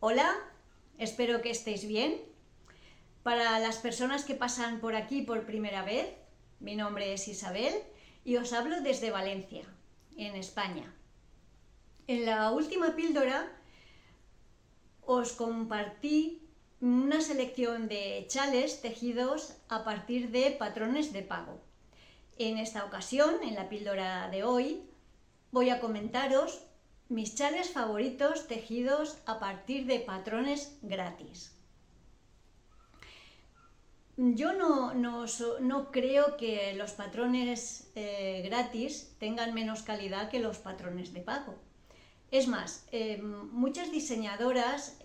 Hola, espero que estéis bien. Para las personas que pasan por aquí por primera vez, mi nombre es Isabel y os hablo desde Valencia, en España. En la última píldora os compartí una selección de chales tejidos a partir de patrones de pago. En esta ocasión, en la píldora de hoy, voy a comentaros mis chales favoritos tejidos a partir de patrones gratis. Yo no creo que los patrones gratis tengan menos calidad que los patrones de pago. Es más, muchas diseñadoras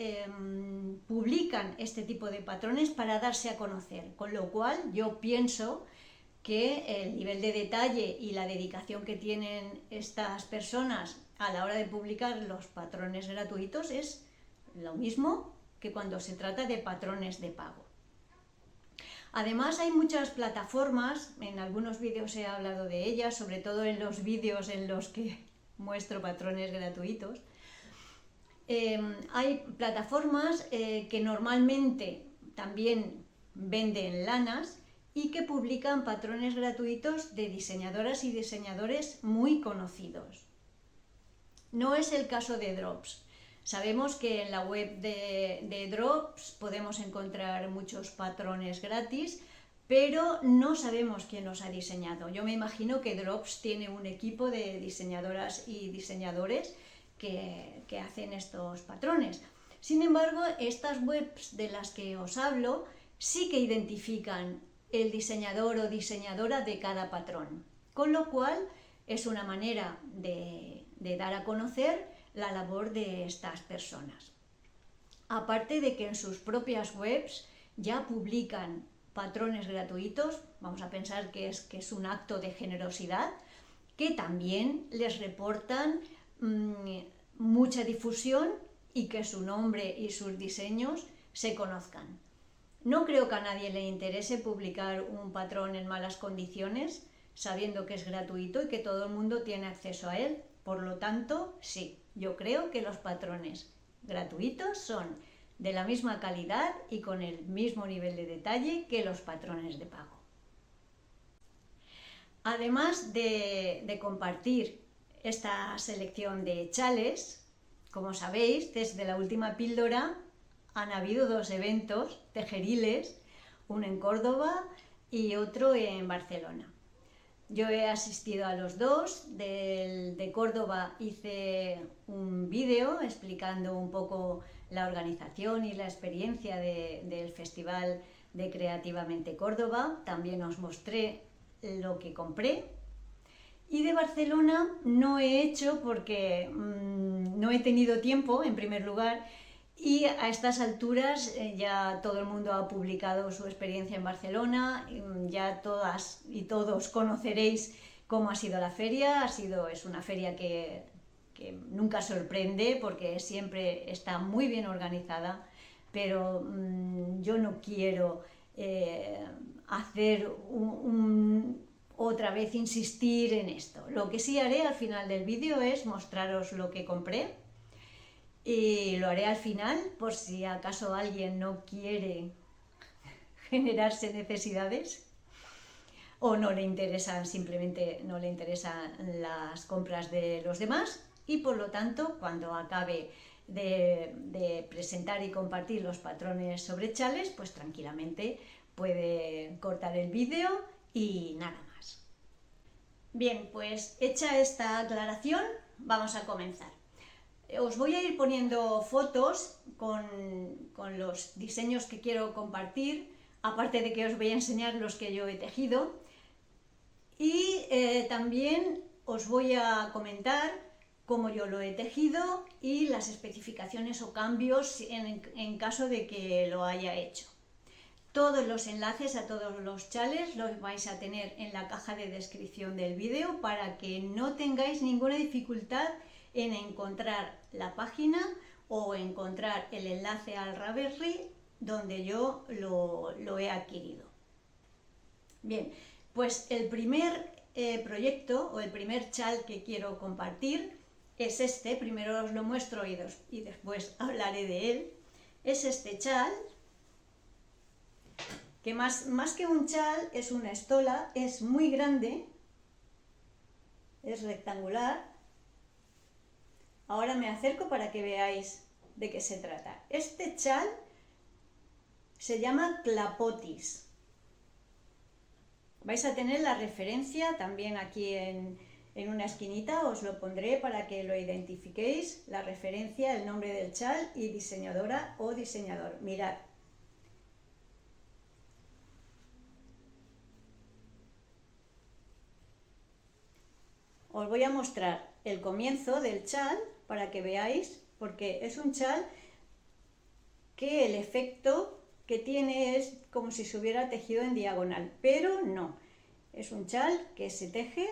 publican este tipo de patrones para darse a conocer, con lo cual yo pienso que el nivel de detalle y la dedicación que tienen estas personas a la hora de publicar los patrones gratuitos es lo mismo que cuando se trata de patrones de pago. Además hay muchas plataformas, en algunos vídeos he hablado de ellas, sobre todo en los vídeos en los que muestro patrones gratuitos. Hay plataformas que normalmente también venden lanas y que publican patrones gratuitos de diseñadoras y diseñadores muy conocidos. No es el caso de Drops. Sabemos que en la web de Drops podemos encontrar muchos patrones gratis, pero no sabemos quién los ha diseñado. Yo me imagino que Drops tiene un equipo de diseñadoras y diseñadores que hacen estos patrones. Sin embargo, estas webs de las que os hablo sí que identifican el diseñador o diseñadora de cada patrón, con lo cual es una manera de dar a conocer la labor de estas personas. Aparte de que en sus propias webs ya publican patrones gratuitos, vamos a pensar que es un acto de generosidad, que también les reportan mucha difusión y que su nombre y sus diseños se conozcan. No creo que a nadie le interese publicar un patrón en malas condiciones, sabiendo que es gratuito y que todo el mundo tiene acceso a él. Por lo tanto, sí, yo creo que los patrones gratuitos son de la misma calidad y con el mismo nivel de detalle que los patrones de pago. Además de compartir esta selección de chales, como sabéis, desde la última píldora han habido dos eventos tejeriles, uno en Córdoba y otro en Barcelona. Yo he asistido a los dos. De Córdoba hice un vídeo explicando un poco la organización y la experiencia del Festival de Creativamente Córdoba. También os mostré lo que compré. Y de Barcelona no he hecho porque no he tenido tiempo, en primer lugar, y a estas alturas ya todo el mundo ha publicado su experiencia en Barcelona, ya todas y todos conoceréis cómo ha sido la feria. Es una feria que nunca sorprende porque siempre está muy bien organizada, pero yo no quiero hacer otra vez insistir en esto. Lo que sí haré al final del vídeo es mostraros lo que compré. Y lo haré al final, por si acaso alguien no quiere generarse necesidades o no le interesan, simplemente no le interesan las compras de los demás, y por lo tanto, cuando acabe de presentar y compartir los patrones sobre chales, pues tranquilamente puede cortar el vídeo y nada más. Bien, pues hecha esta aclaración, vamos a comenzar. Os voy a ir poniendo fotos con los diseños que quiero compartir, aparte de que os voy a enseñar los que yo he tejido, y también os voy a comentar cómo yo lo he tejido y las especificaciones o cambios en caso de que lo haya hecho. Todos los enlaces a todos los chales los vais a tener en la caja de descripción del vídeo para que no tengáis ninguna dificultad en encontrar la página o encontrar el enlace al Ravelry donde yo lo he adquirido. Bien, pues el primer proyecto o el primer chal que quiero compartir es este, primero os lo muestro y después hablaré de él. Es este chal, que más que un chal es una estola, es muy grande, es rectangular. Ahora me acerco para que veáis de qué se trata. Este chal se llama clapotis. Vais a tener la referencia también aquí en una esquinita, os lo pondré para que lo identifiquéis, la referencia, el nombre del chal y diseñadora o diseñador. Mirad. Os voy a mostrar el comienzo del chal para que veáis, porque es un chal que el efecto que tiene es como si se hubiera tejido en diagonal, pero no. Es un chal que se teje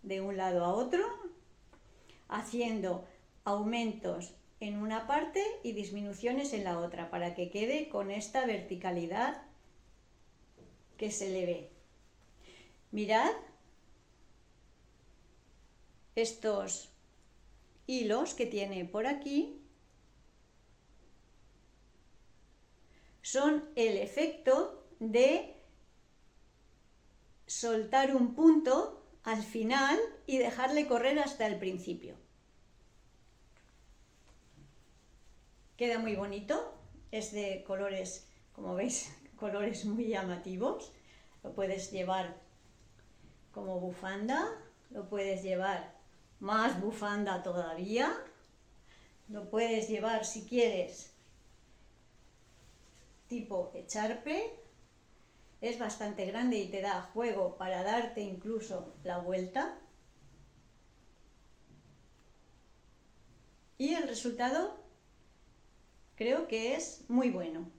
de un lado a otro, haciendo aumentos en una parte y disminuciones en la otra, para que quede con esta verticalidad que se le ve. Mirad estos hilos que tiene por aquí, son el efecto de soltar un punto al final y dejarle correr hasta el principio. Queda muy bonito, es de colores, como veis, colores muy llamativos. Lo puedes llevar como bufanda, lo puedes llevar más bufanda todavía, lo puedes llevar si quieres tipo echarpe. Es bastante grande y te da juego para darte incluso la vuelta. Y el resultado creo que es muy bueno.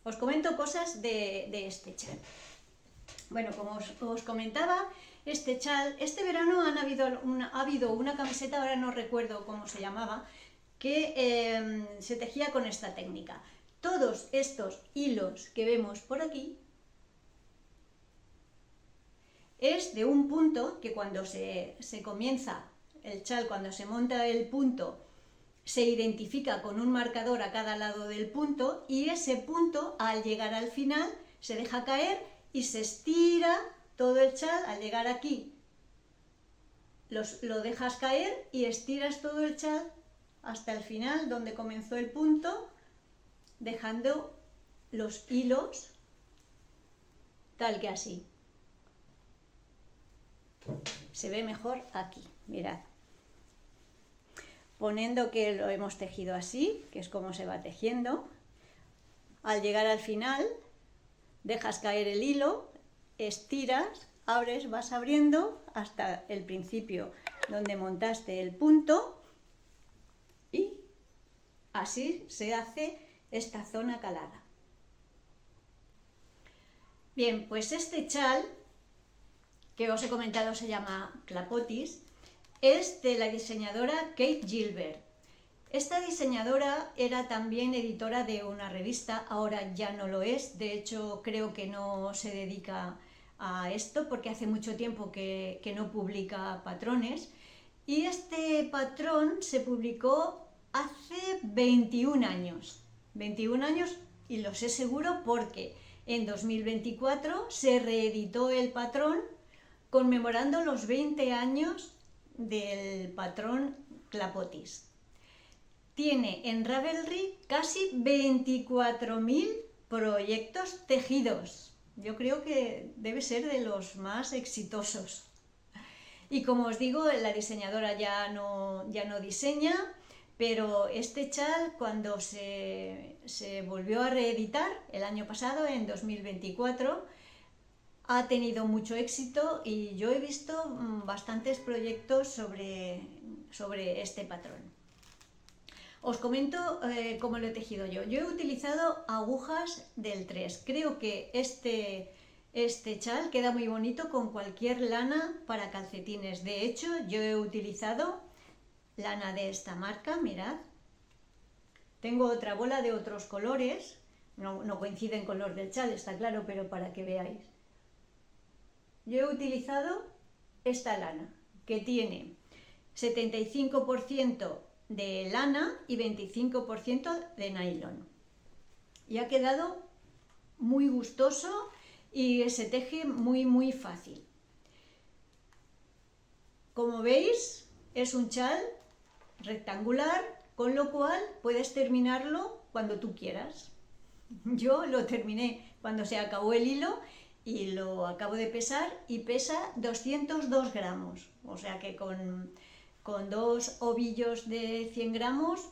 Os comento cosas de este chal. Bueno, como os comentaba, este chal, este verano ha habido una camiseta, ahora no recuerdo cómo se llamaba, que se tejía con esta técnica. Todos estos hilos que vemos por aquí es de un punto que cuando se comienza el chal, cuando se monta el punto, se identifica con un marcador a cada lado del punto, y ese punto al llegar al final se deja caer y se estira todo el chal. Al llegar aquí lo dejas caer y estiras todo el chal hasta el final donde comenzó el punto, dejando los hilos tal que así. Se ve mejor aquí, mirad. Poniendo que lo hemos tejido así, que es como se va tejiendo, al llegar al final dejas caer el hilo, estiras, abres, vas abriendo hasta el principio donde montaste el punto, y así se hace esta zona calada. Bien, pues este chal que os he comentado se llama clapotis, es de la diseñadora Kate Gilbert. Esta diseñadora era también editora de una revista, ahora ya no lo es, de hecho creo que no se dedica a esto porque hace mucho tiempo que no publica patrones, y este patrón se publicó hace 21 años, y lo sé seguro porque en 2024 se reeditó el patrón conmemorando los 20 años del patrón clapotis. Tiene en Ravelry casi 24.000 proyectos tejidos. Yo creo que debe ser de los más exitosos. Y como os digo, la diseñadora ya no diseña, pero este chal, cuando se volvió a reeditar el año pasado, en 2024, ha tenido mucho éxito y yo he visto bastantes proyectos sobre este patrón. Os comento cómo lo he tejido yo. Yo he utilizado agujas del 3. Creo que este chal queda muy bonito con cualquier lana para calcetines. De hecho, yo he utilizado lana de esta marca, mirad. Tengo otra bola de otros colores, no coinciden con los del chal, está claro, pero para que veáis. Yo he utilizado esta lana, que tiene 75% de lana y 25% de nylon. Y ha quedado muy gustoso y se teje muy fácil. Como veis, es un chal rectangular, con lo cual puedes terminarlo cuando tú quieras. Yo lo terminé cuando se acabó el hilo y lo acabo de pesar y pesa 202 gramos. O sea que con 2 ovillos de 100 gramos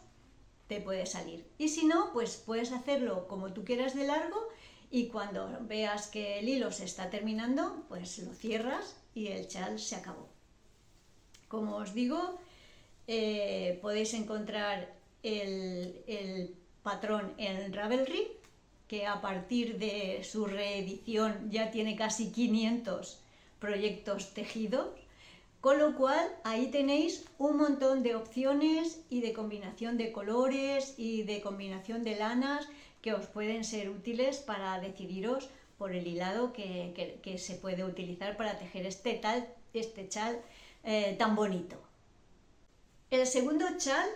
te puede salir. Y si no, pues puedes hacerlo como tú quieras de largo y cuando veas que el hilo se está terminando, pues lo cierras y el chal se acabó. Como os digo, podéis encontrar el patrón en Ravelry, que a partir de su reedición ya tiene casi 500 proyectos tejidos, con lo cual ahí tenéis un montón de opciones y de combinación de colores y de combinación de lanas que os pueden ser útiles para decidiros por el hilado que se puede utilizar para tejer este chal tan bonito. El segundo chal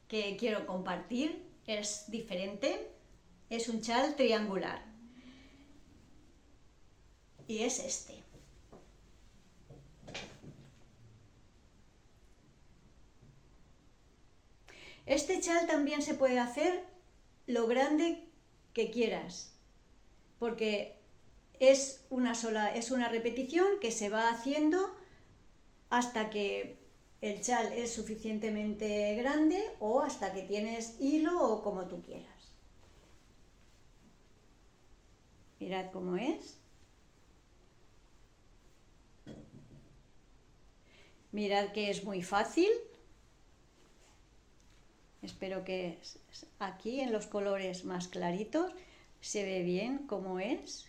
que quiero compartir es diferente, es un chal triangular y es este. Este chal también se puede hacer lo grande que quieras, porque es una repetición que se va haciendo hasta que el chal es suficientemente grande o hasta que tienes hilo o como tú quieras. Mirad cómo es. Mirad que es muy fácil. Espero que aquí en los colores más claritos se ve bien cómo es.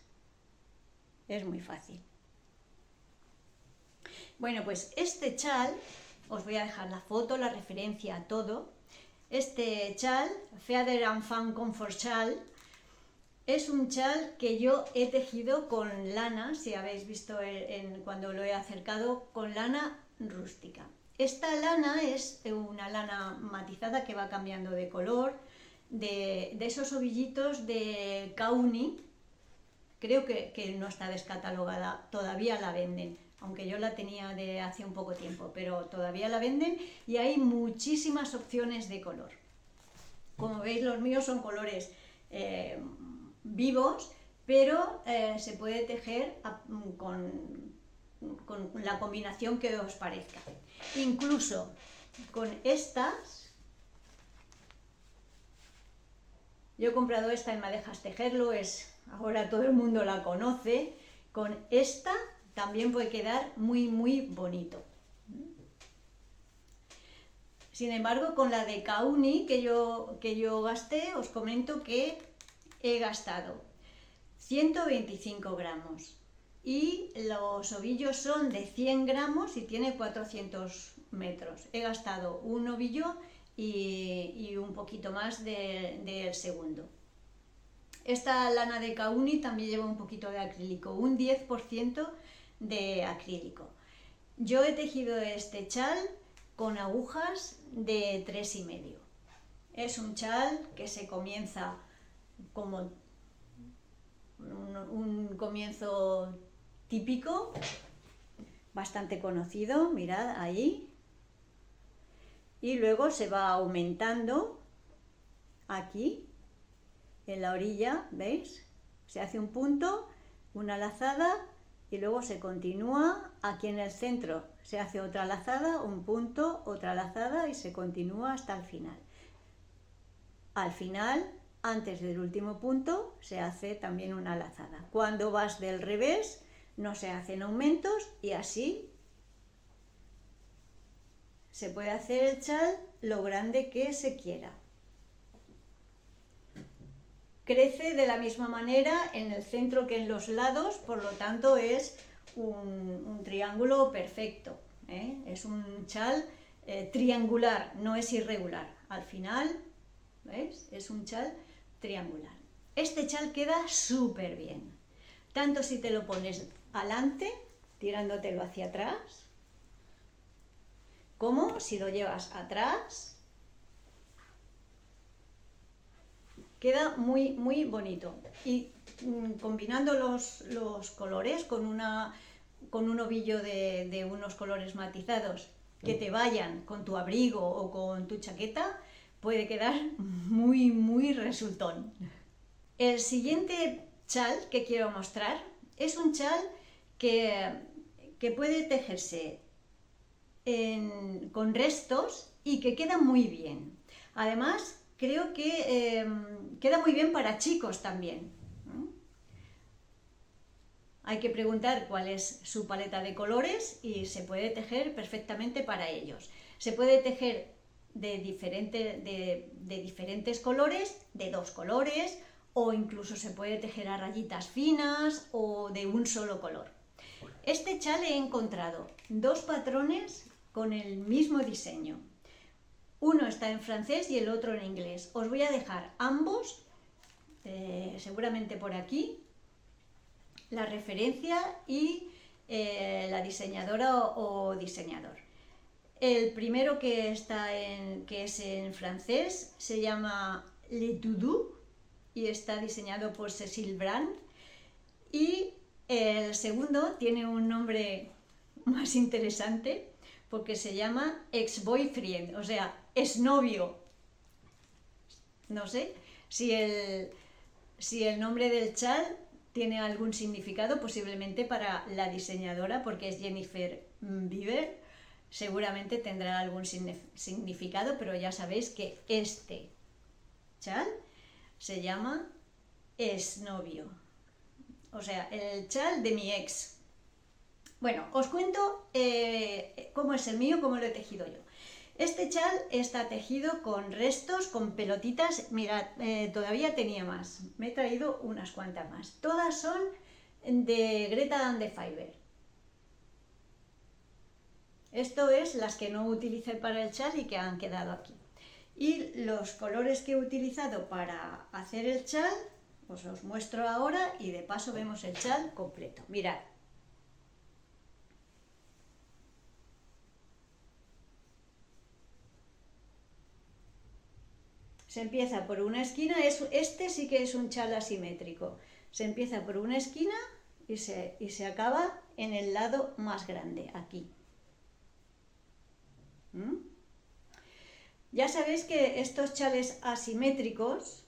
Es muy fácil. Bueno, pues este chal, os voy a dejar la foto, la referencia, todo. Este chal, Feather and Fan Comfort Chal, es un chal que yo he tejido con lana, si habéis visto cuando lo he acercado, con lana rústica. Esta lana es una lana matizada que va cambiando de color, de esos ovillitos de Kauni. Creo que no está descatalogada, todavía la venden, aunque yo la tenía de hace un poco tiempo, pero todavía la venden y hay muchísimas opciones de color. Como veis, los míos son colores vivos, pero se puede tejer con la combinación que os parezca. Incluso con estas, yo he comprado esta en Madejas Tejerlo, ahora todo el mundo la conoce. Con esta también puede quedar muy bonito. Sin embargo, con la de Kauni que yo gasté, os comento que he gastado 125 gramos y los ovillos son de 100 gramos y tiene 400 metros. He gastado un ovillo y un poquito más del segundo. Esta lana de Kauni también lleva un poquito de acrílico, un 10% de acrílico. Yo he tejido este chal con agujas de 3,5. Es un chal que se comienza como un comienzo típico, bastante conocido, mirad ahí, y luego se va aumentando aquí en la orilla, ¿veis? Se hace un punto, una lazada y luego se continúa aquí en el centro, se hace otra lazada, un punto, otra lazada y se continúa hasta el final. Al final, antes del último punto, se hace también una lazada. Cuando vas del revés, no se hacen aumentos y así se puede hacer el chal lo grande que se quiera. Crece de la misma manera en el centro que en los lados, por lo tanto es un triángulo perfecto, ¿eh? Es un chal triangular, no es irregular. Al final, ¿veis? Es un chal triangular. Este chal queda súper bien, tanto si te lo pones adelante, tirándotelo hacia atrás, como si lo llevas atrás. Queda muy, muy bonito. Y combinando los colores con un ovillo de unos colores matizados que te vayan con tu abrigo o con tu chaqueta, puede quedar muy, muy resultón. El siguiente chal que quiero mostrar es un chal que puede tejerse con restos y que queda muy bien. Además, creo que queda muy bien para chicos también. Hay que preguntar cuál es su paleta de colores y se puede tejer perfectamente para ellos. Se puede tejer de diferentes colores, de 2 colores, o incluso se puede tejer a rayitas finas o de un solo color. Este chal he encontrado 2 patrones con el mismo diseño. Uno está en francés y el otro en inglés. Os voy a dejar ambos, seguramente por aquí, la referencia y la diseñadora o diseñador. El primero que es en francés se llama Le Doudou y está diseñado por Cécile Brand. Y el segundo tiene un nombre más interesante porque se llama ex-boyfriend, o sea, exnovio. No sé si el nombre del chal tiene algún significado, posiblemente para la diseñadora, porque es Jennifer Bieber, seguramente tendrá algún significado, pero ya sabéis que este chal se llama exnovio, o sea, el chal de mi ex. Bueno, os cuento cómo es el mío, cómo lo he tejido yo. Este chal está tejido con restos, con pelotitas. Mirad, todavía tenía más. Me he traído unas cuantas más. Todas son de Greta and the Fiber. Esto es las que no utilicé para el chal y que han quedado aquí. Y los colores que he utilizado para hacer el chal, pues os muestro ahora y de paso vemos el chal completo. Mirad. Se empieza por una esquina, este sí que es un chal asimétrico. Se empieza por una esquina y se acaba en el lado más grande, aquí. Ya sabéis que estos chales asimétricos,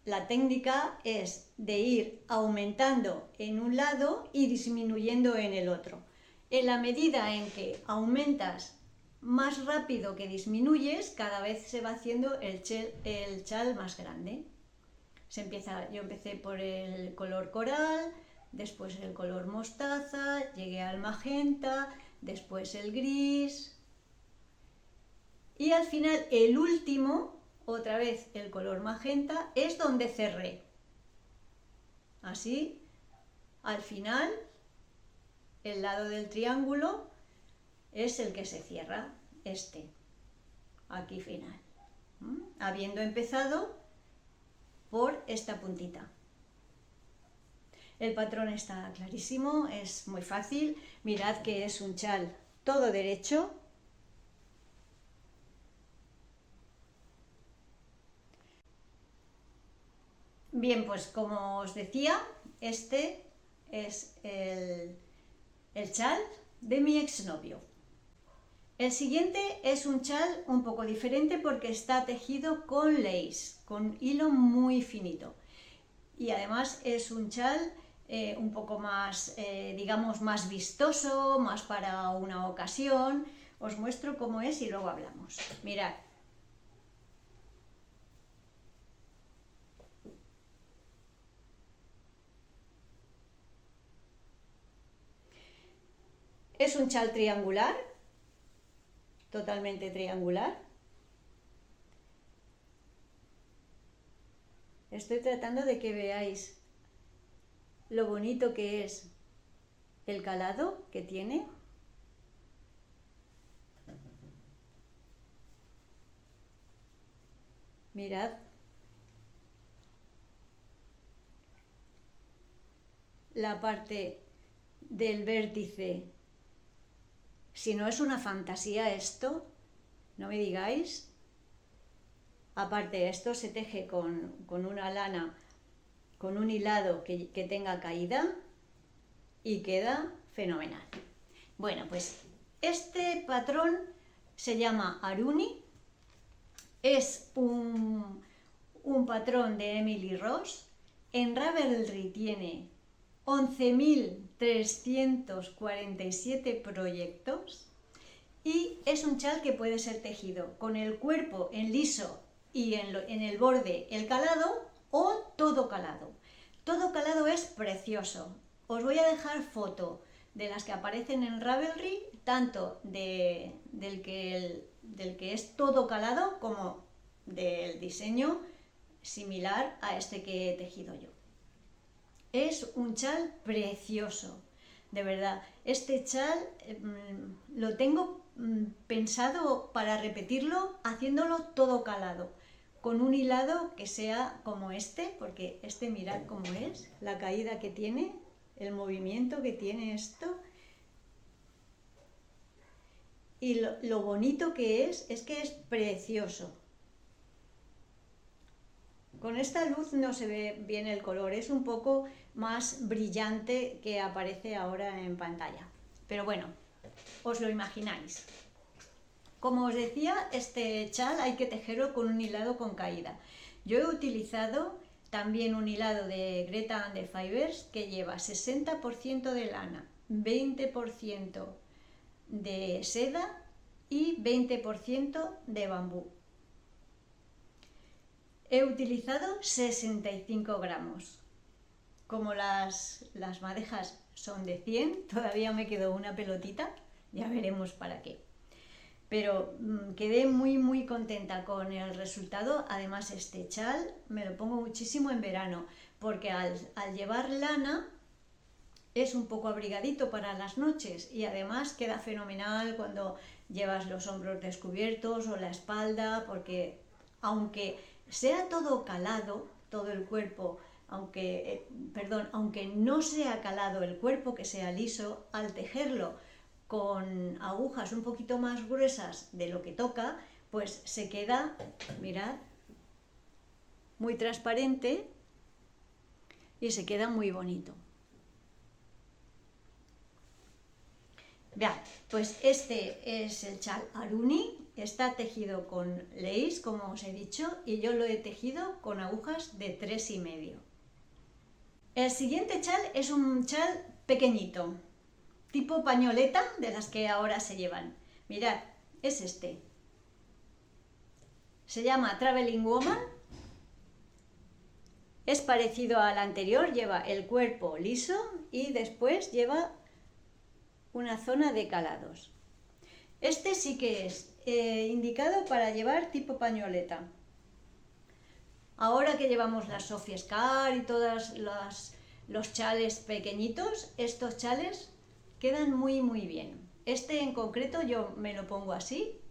la técnica es de ir aumentando en un lado y disminuyendo en el otro. En la medida en que aumentas más rápido que disminuyes, cada vez se va haciendo el chal más grande. Yo empecé por el color coral, después el color mostaza, llegué al magenta, después el gris y al final el último, otra vez el color magenta, es donde cerré. Así, al final, el lado del triángulo es el que se cierra, aquí final, habiendo empezado por esta puntita. El patrón está clarísimo, es muy fácil. Mirad que es un chal todo derecho. Bien, pues como os decía, este es el chal de mi exnovio. El siguiente es un chal un poco diferente porque está tejido con lace, con hilo muy finito. Y además es un chal un poco más, digamos, más vistoso, más para una ocasión. Os muestro cómo es y luego hablamos. Mirad. Es un chal triangular, totalmente triangular. Estoy tratando de que veáis lo bonito que es el calado que tiene. Mirad. La parte del vértice Si no es una fantasía esto, no me digáis. Aparte, esto se teje con una lana, con un hilado que tenga caída y queda fenomenal. Bueno, pues este patrón se llama Aruni, es un patrón de Emily Ross. En Ravelry tiene 11.347 proyectos y es un chal que puede ser tejido con el cuerpo en liso y en el borde el calado o todo calado. Todo calado es precioso. Os voy a dejar foto de las que aparecen en Ravelry, tanto del que es todo calado como del diseño similar a este que he tejido yo. Es un chal precioso, de verdad. Este chal lo tengo pensado para repetirlo haciéndolo todo calado, con un hilado que sea como este, porque este mirad cómo es, la caída que tiene, el movimiento que tiene esto. Y lo bonito que es que es precioso. Con esta luz no se ve bien el color, es un poco más brillante que aparece ahora en pantalla. Pero bueno, os lo imagináis. Como os decía, este chal hay que tejerlo con un hilado con caída. Yo he utilizado también un hilado de Greta and the Fibers que lleva 60% de lana, 20% de seda y 20% de bambú. He utilizado 65 gramos. Como las madejas son de 100, todavía me quedó una pelotita, ya veremos para qué. Pero quedé muy contenta con el resultado. Además, este chal me lo pongo muchísimo en verano, porque al llevar lana es un poco abrigadito para las noches y además queda fenomenal cuando llevas los hombros descubiertos o la espalda, porque aunque sea todo calado, todo el cuerpo, aunque no sea calado el cuerpo, que sea liso, al tejerlo con agujas un poquito más gruesas de lo que toca, pues se queda, mirad, muy transparente y se queda muy bonito. Vean, pues este es el chal Aruni, está tejido con lace, como os he dicho, y yo lo he tejido con agujas de 3,5. El siguiente chal es un chal pequeñito, tipo pañoleta, de las que ahora se llevan. Mirad, es este. Se llama Traveling Woman. Es parecido al anterior, lleva el cuerpo liso y después lleva una zona de calados. Este sí que es indicado para llevar tipo pañoleta. Ahora que llevamos las Sophie Scar y todos los chales pequeñitos, estos chales quedan muy bien. Este en concreto yo me lo pongo así,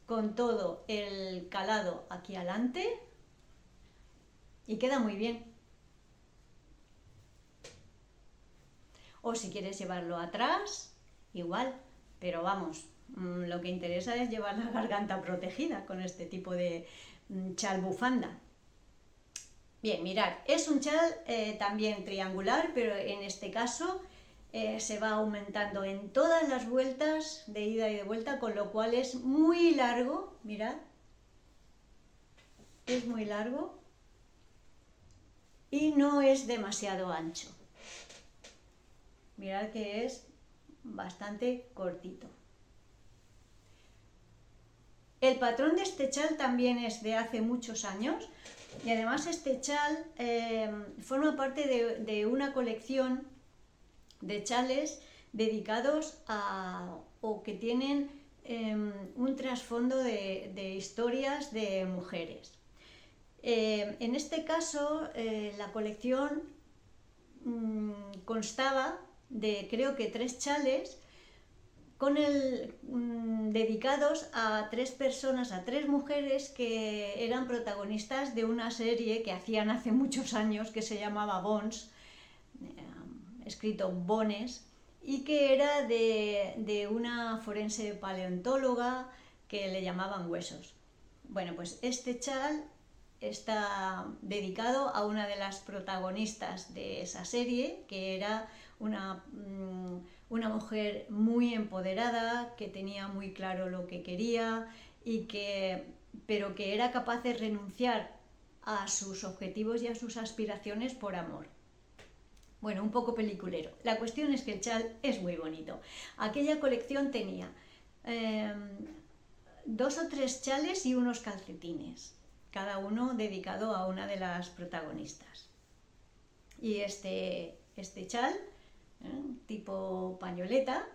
con todo el calado aquí adelante, y queda muy bien. O si quieres llevarlo atrás, igual, pero vamos, lo que interesa es llevar la garganta protegida con este tipo de chal bufanda. Bien, mirad, es un chal también triangular, pero en este caso se va aumentando en todas las vueltas de ida y de vuelta, con lo cual es muy largo, mirad, es muy largo y no es demasiado ancho. Mirad que es bastante cortito. El patrón de este chal también es de hace muchos años y además este chal forma parte de una colección de chales dedicados o que tienen un trasfondo de historias de mujeres. En este caso la colección constaba de creo que 3 chales dedicados a 3 personas, a 3 mujeres que eran protagonistas de una serie que hacían hace muchos años que se llamaba Bones. escrito Bones, y que era de una forense paleontóloga que le llamaban Huesos. Bueno, pues este chal está dedicado a una de las protagonistas de esa serie, que era una mujer muy empoderada, que tenía muy claro lo que quería, pero que era capaz de renunciar a sus objetivos y a sus aspiraciones por amor. Bueno, un poco peliculero. La cuestión es que el chal es muy bonito. Aquella colección tenía 2 o 3 chales y unos calcetines, cada uno dedicado a una de las protagonistas. Y este chal, tipo pañoleta,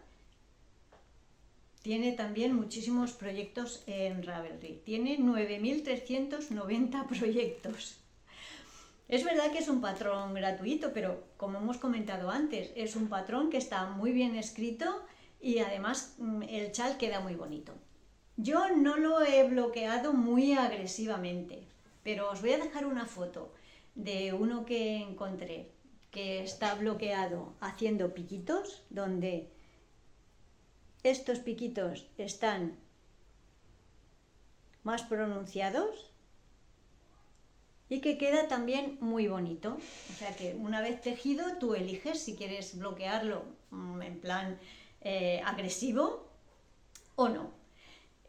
tiene también muchísimos proyectos en Ravelry. Tiene 9.390 proyectos. Es verdad que es un patrón gratuito, pero como hemos comentado antes, es un patrón que está muy bien escrito y además el chal queda muy bonito. Yo no lo he bloqueado muy agresivamente, pero os voy a dejar una foto de uno que encontré que está bloqueado haciendo piquitos, donde estos piquitos están más pronunciados y que queda también muy bonito. O sea que una vez tejido tú eliges si quieres bloquearlo en plan agresivo o no.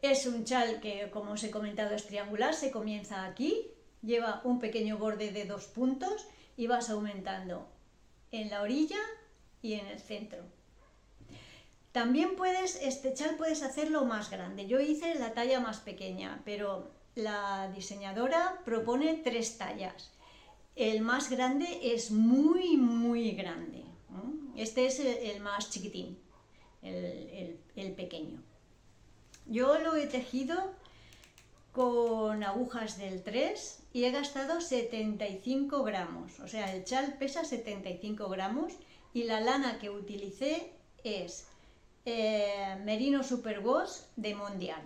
Es un chal que, como os he comentado, es triangular, se comienza aquí, lleva un pequeño borde de 2 puntos y vas aumentando en la orilla y en el centro. También este chal puedes hacerlo más grande. Yo hice la talla más pequeña, pero la diseñadora propone 3 tallas. El más grande es muy, muy grande. Este es el más chiquitín, el pequeño. Yo lo he tejido con agujas del 3 y he gastado 75 gramos. O sea, el chal pesa 75 gramos y la lana que utilicé es Merino Superwash de Mondial.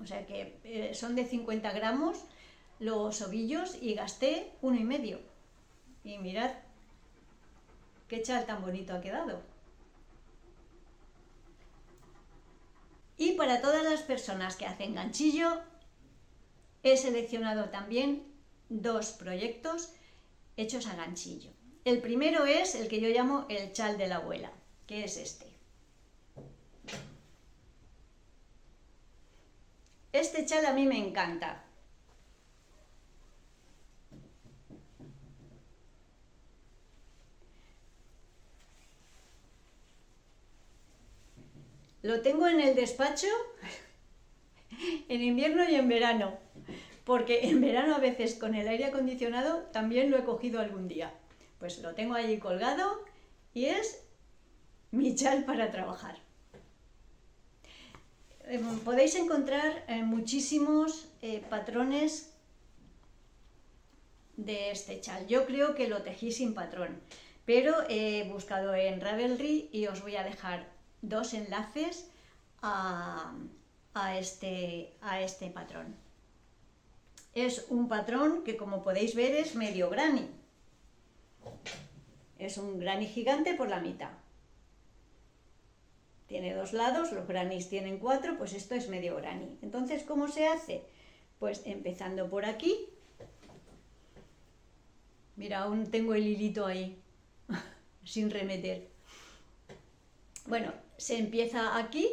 O sea que son de 50 gramos los ovillos y gasté 1,5. Y mirad qué chal tan bonito ha quedado. Y para todas las personas que hacen ganchillo, he seleccionado también 2 proyectos hechos a ganchillo. El primero es el que yo llamo el chal de la abuela, que es este. Este chal a mí me encanta. Lo tengo en el despacho en invierno y en verano, porque en verano a veces con el aire acondicionado también lo he cogido algún día. Pues lo tengo allí colgado y es mi chal para trabajar. Podéis encontrar muchísimos patrones de este chal. Yo creo que lo tejí sin patrón, pero he buscado en Ravelry y os voy a dejar 2 enlaces a este patrón. Es un patrón que, como podéis ver, es medio granny. Es un granny gigante por la mitad. Tiene 2 lados, los grannies tienen 4, pues esto es medio granny. Entonces, ¿cómo se hace? Pues empezando por aquí. Mira, aún tengo el hilito ahí, sin remeter. Bueno, se empieza aquí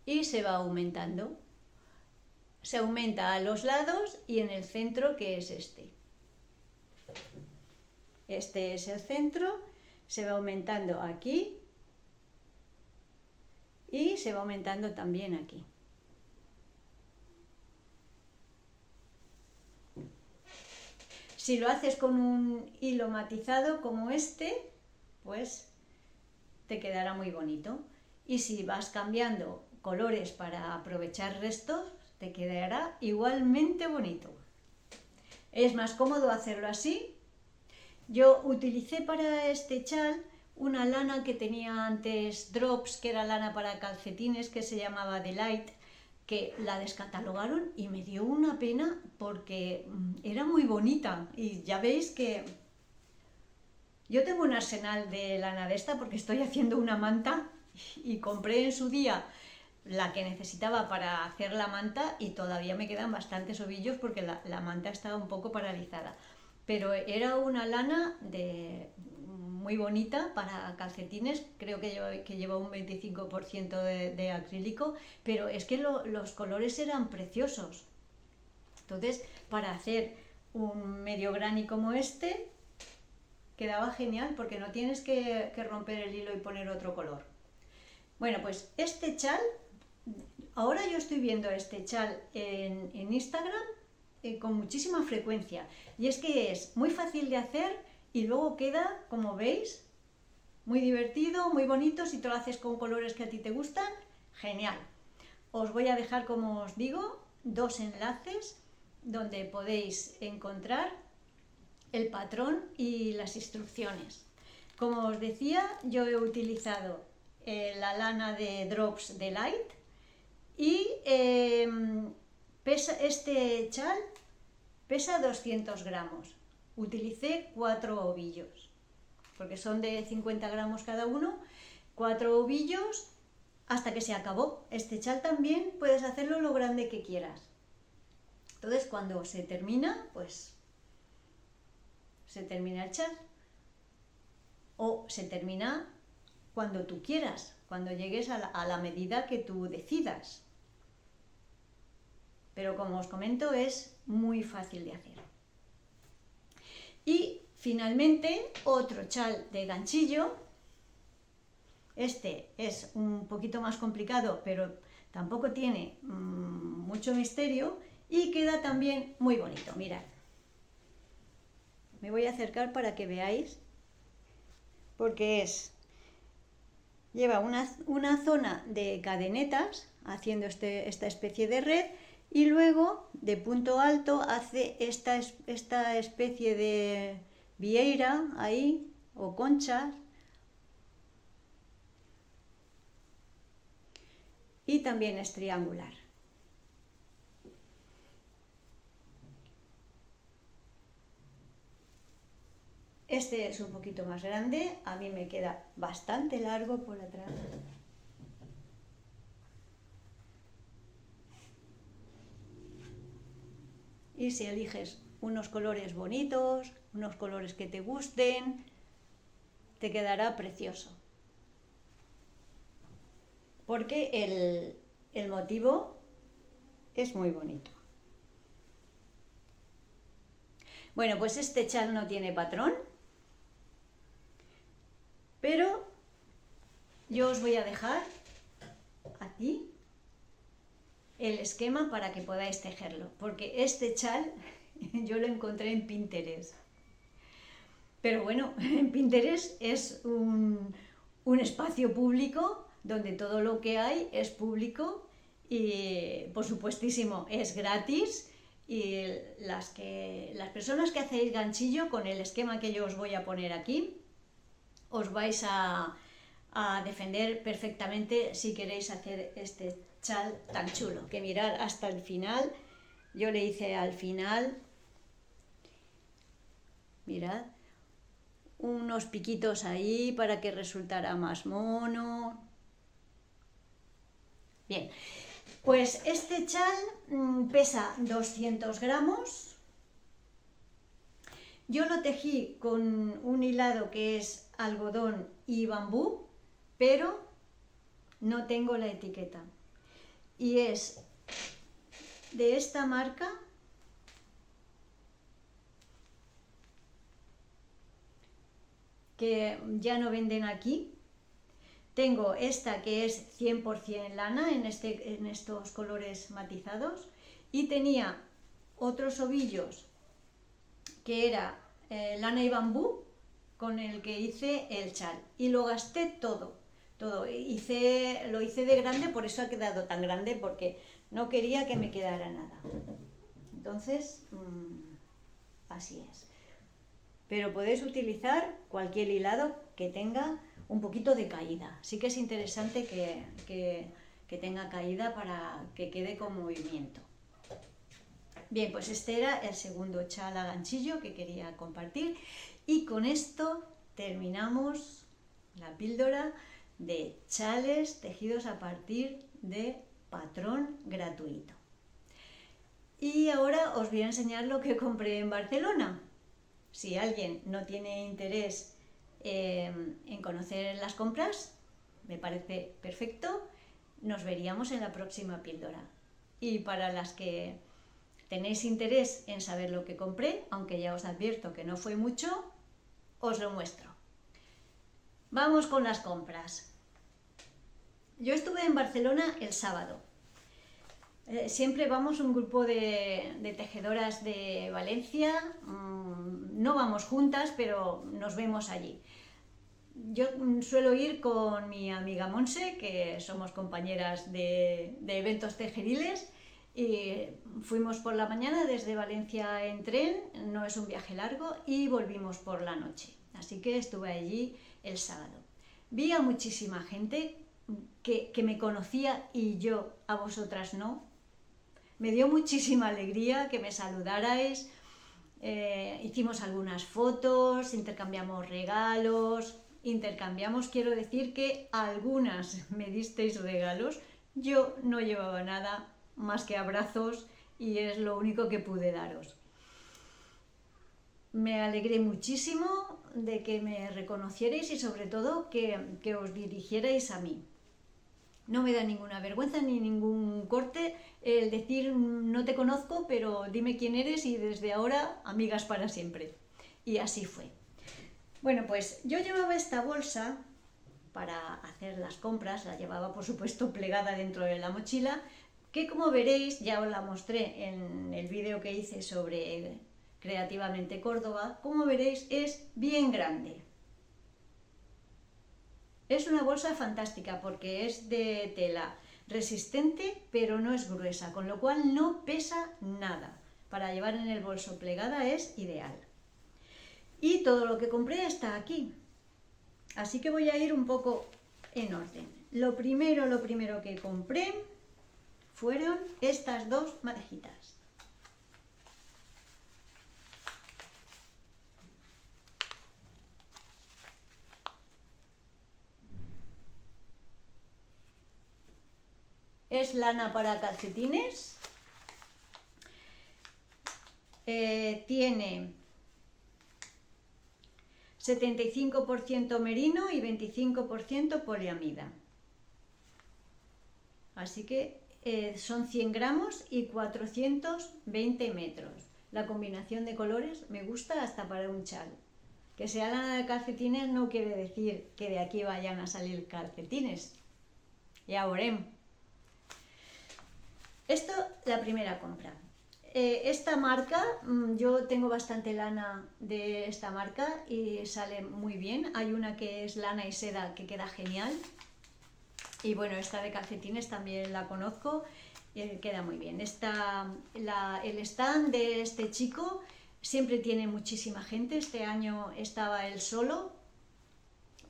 y se va aumentando. Se aumenta a los lados y en el centro, que es este. Este es el centro, se va aumentando aquí y se va aumentando también aquí. Si lo haces con un hilo matizado como este, pues te quedará muy bonito. Y si vas cambiando colores para aprovechar restos, te quedará igualmente bonito. Es más cómodo hacerlo así. Yo utilicé para este chal una lana que tenía antes Drops, que era lana para calcetines, que se llamaba Delight, que la descatalogaron y me dio una pena porque era muy bonita. Y ya veis que Yo tengo un arsenal de lana de esta porque estoy haciendo una manta y compré en su día la que necesitaba para hacer la manta y todavía me quedan bastantes ovillos porque la manta estaba un poco paralizada. Pero era una lana muy bonita para calcetines, creo que lleva un 25% de acrílico, pero es que los colores eran preciosos. Entonces, para hacer un medio granny como este, quedaba genial porque no tienes que romper el hilo y poner otro color. Bueno, pues este chal, ahora yo estoy viendo este chal en Instagram con muchísima frecuencia, y es que es muy fácil de hacer y luego queda, como veis, muy divertido, muy bonito. Si te lo haces con colores que a ti te gustan, genial. Os voy a dejar, como os digo, 2 enlaces donde podéis encontrar el patrón y las instrucciones. Como os decía, yo he utilizado la lana de Drops de Light y este chal pesa 200 gramos. Utilicé 4 ovillos, porque son de 50 gramos cada uno, 4 ovillos hasta que se acabó. Este chal también puedes hacerlo lo grande que quieras. Entonces, cuando se termina, pues se termina el chal. O se termina cuando tú quieras, cuando llegues a la medida que tú decidas. Pero como os comento, es muy fácil de hacer. Y finalmente, otro chal de ganchillo. Este es un poquito más complicado, pero tampoco tiene mucho misterio y queda también muy bonito. Mirad, me voy a acercar para que veáis, porque lleva una zona de cadenetas haciendo esta especie de red, y luego de punto alto hace esta especie de vieira ahí, o conchas, y también es triangular. Este es un poquito más grande, a mí me queda bastante largo por atrás. Y si eliges unos colores bonitos, unos colores que te gusten, te quedará precioso. Porque el motivo es muy bonito. Bueno, pues este chal no tiene patrón, pero yo os voy a dejar aquí el esquema para que podáis tejerlo, porque este chal yo lo encontré en Pinterest. Pero bueno, en Pinterest es un espacio público donde todo lo que hay es público y, por supuestísimo, es gratis, y las personas que hacéis ganchillo con el esquema que yo os voy a poner aquí, os vais a defender perfectamente si queréis hacer este chal tan chulo. Que mirad hasta el final, yo le hice al final, mirad, unos piquitos ahí para que resultara más mono. Bien, pues este chal pesa 200 gramos. Yo lo tejí con un hilado que es algodón y bambú, pero no tengo la etiqueta. Y es de esta marca, que ya no venden aquí. Tengo esta que es 100% lana en estos colores matizados, y tenía otros ovillos que era lana y bambú con el que hice el chal, y lo gasté todo. Lo hice de grande, por eso ha quedado tan grande, porque no quería que me quedara nada. Entonces, así es. Pero podéis utilizar cualquier hilado que tenga un poquito de caída. Sí que es interesante que tenga caída para que quede con movimiento. Bien, pues este era el segundo chal a ganchillo que quería compartir, y con esto terminamos la píldora de chales tejidos a partir de patrón gratuito. Y ahora os voy a enseñar lo que compré en Barcelona. Si alguien no tiene interés en conocer las compras, me parece perfecto, nos veríamos en la próxima píldora. Y para las que tenéis interés en saber lo que compré, aunque ya os advierto que no fue mucho, os lo muestro. Vamos con las compras. Yo estuve en Barcelona el sábado. Siempre vamos un grupo de tejedoras de Valencia, no vamos juntas, pero nos vemos allí. Yo suelo ir con mi amiga Monse, que somos compañeras de eventos tejeriles, y fuimos por la mañana desde Valencia en tren, no es un viaje largo, y volvimos por la noche. Así que estuve allí el sábado. Vi a muchísima gente que me conocía y yo a vosotras no. Me dio muchísima alegría que me saludarais, hicimos algunas fotos, intercambiamos regalos, quiero decir que algunas me disteis regalos, yo no llevaba nada más que abrazos y es lo único que pude daros. Me alegré muchísimo de que me reconocierais y sobre todo que os dirigierais a mí. No me da ninguna vergüenza ni ningún corte el decir no te conozco, pero dime quién eres y desde ahora amigas para siempre. Y así fue. Bueno, pues yo llevaba esta bolsa para hacer las compras, la llevaba por supuesto plegada dentro de la mochila, que como veréis, ya os la mostré en el vídeo que hice sobre Creativamente Córdoba, como veréis es bien grande. Es una bolsa fantástica porque es de tela resistente, pero no es gruesa, con lo cual no pesa nada. Para llevar en el bolso plegada es ideal. Y todo lo que compré está aquí. Así que voy a ir un poco en orden. Lo primero que compré fueron estas dos madejitas. Es lana para calcetines, tiene 75% merino y 25% poliamida, así que son 100 gramos y 420 metros. La combinación de colores me gusta hasta para un chal. Que sea lana de calcetines no quiere decir que de aquí vayan a salir calcetines, ya veremos. Esto, la primera compra. Esta marca, yo tengo bastante lana de esta marca y sale muy bien. Hay una que es lana y seda que queda genial. Y bueno, esta de calcetines también la conozco y queda muy bien. El stand de este chico siempre tiene muchísima gente. Este año estaba él solo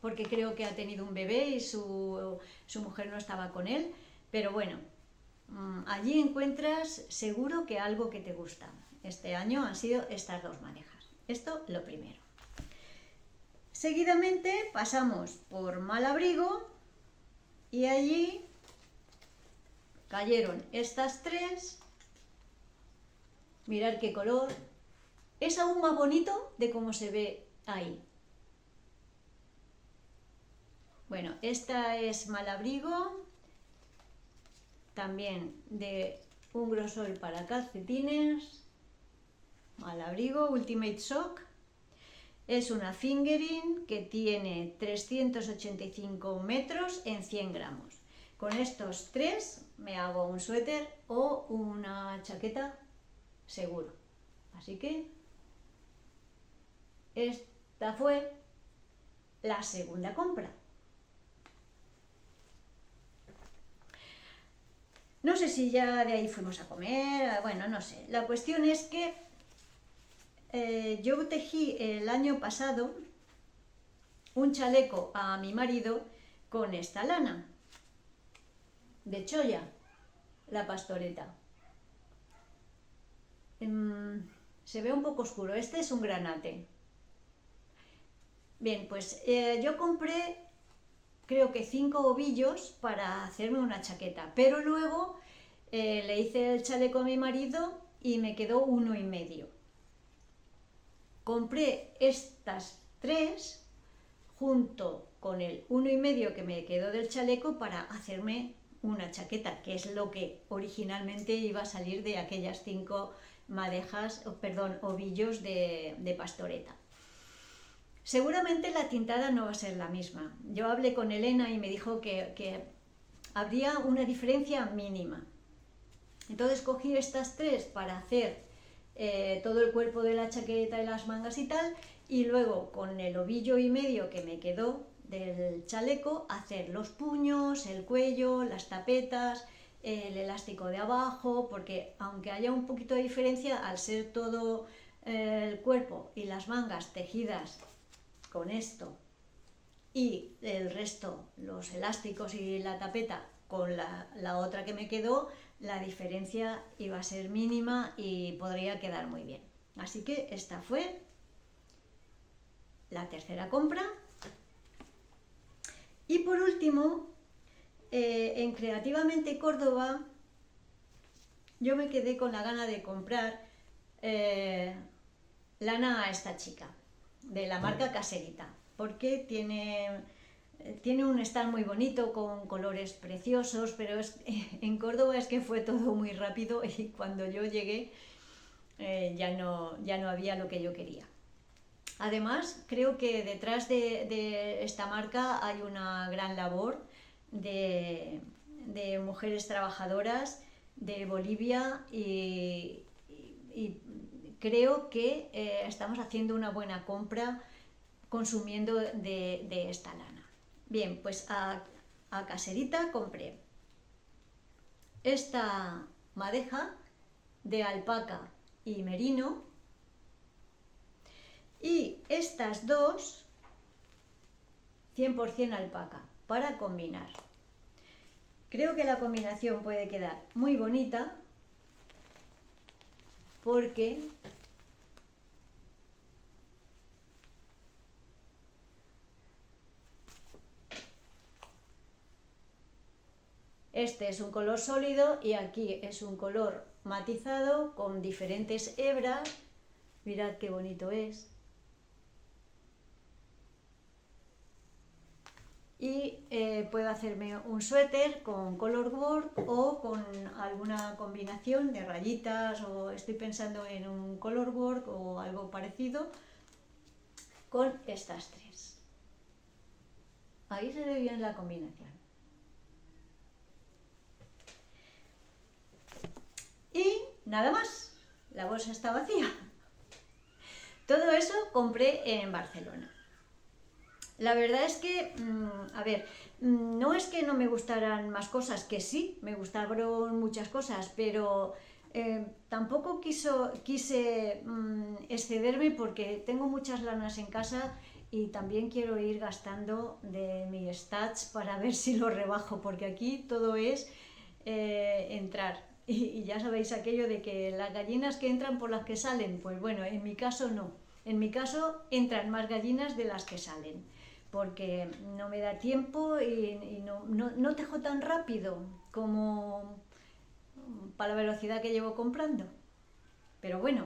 porque creo que ha tenido un bebé y su mujer no estaba con él. Pero bueno, allí encuentras seguro que algo que te gusta. Este año han sido estas dos madejas. Esto lo primero. Seguidamente pasamos por Malabrigo y allí cayeron estas tres. Mirad qué color. Es aún más bonito de cómo se ve ahí. Bueno, esta es Malabrigo. También de un grosor para calcetines, Malabrigo Ultimate Sock. Es una fingering que tiene 385 metros en 100 gramos. Con estos tres me hago un suéter o una chaqueta seguro. Así que esta fue la segunda compra. No sé si ya de ahí fuimos a comer, bueno, no sé. La cuestión es que yo tejí el año pasado un chaleco a mi marido con esta lana de cholla, la pastoreta. Se ve un poco oscuro, este es un granate. Bien, pues yo compré creo que 5 ovillos para hacerme una chaqueta, pero luego le hice el chaleco a mi marido y me quedó 1,5. Compré estas 3 junto con el 1,5 que me quedó del chaleco para hacerme una chaqueta, que es lo que originalmente iba a salir de aquellas 5 ovillos de pastoreta. Seguramente la tintada no va a ser la misma. Yo hablé con Elena y me dijo que habría una diferencia mínima. Entonces cogí estas 3 para hacer todo el cuerpo de la chaqueta y las mangas y tal, y luego con el 1,5 que me quedó del chaleco hacer los puños, el cuello, las tapetas, el elástico de abajo, porque aunque haya un poquito de diferencia, al ser todo el cuerpo y las mangas tejidas con esto y el resto, los elásticos y la tapeta con la otra que me quedó, la diferencia iba a ser mínima y podría quedar muy bien. Así que esta fue la tercera compra. Y por último, en Creativamente Córdoba, yo me quedé con la gana de comprar lana a esta chica, de la marca Caserita, porque tiene un stand muy bonito con colores preciosos, pero en Córdoba es que fue todo muy rápido y cuando yo llegué ya no había lo que yo quería. Además, creo que detrás de esta marca hay una gran labor de mujeres trabajadoras de Bolivia y creo que estamos haciendo una buena compra consumiendo de esta lana. Bien, pues a Caserita compré esta madeja de alpaca y merino y estas 2 100% alpaca para combinar. Creo que la combinación puede quedar muy bonita porque este es un color sólido y aquí es un color matizado con diferentes hebras. Mirad qué bonito es. Y puedo hacerme un suéter con color board o con alguna combinación de rayitas, o estoy pensando en un color board o algo parecido con estas 3. Ahí se ve bien la combinación. Y nada más, la bolsa está vacía. Todo eso compré en Barcelona. La verdad es que, no es que no me gustaran más cosas, que sí, me gustaron muchas cosas, pero tampoco quise excederme porque tengo muchas lanas en casa y también quiero ir gastando de mi stats para ver si lo rebajo, porque aquí todo es entrar. Y ya sabéis aquello de que las gallinas que entran por las que salen, pues bueno, en mi caso no. En mi caso entran más gallinas de las que salen, porque no me da tiempo y no tejo tan rápido como para la velocidad que llevo comprando. Pero bueno,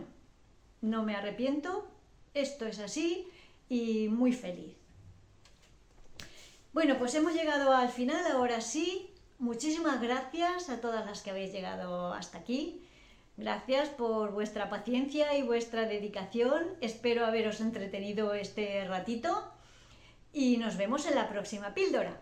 no me arrepiento, esto es así y muy feliz. Bueno, pues hemos llegado al final, ahora sí. Muchísimas gracias a todas las que habéis llegado hasta aquí. Gracias por vuestra paciencia y vuestra dedicación. Espero haberos entretenido este ratito y nos vemos en la próxima píldora.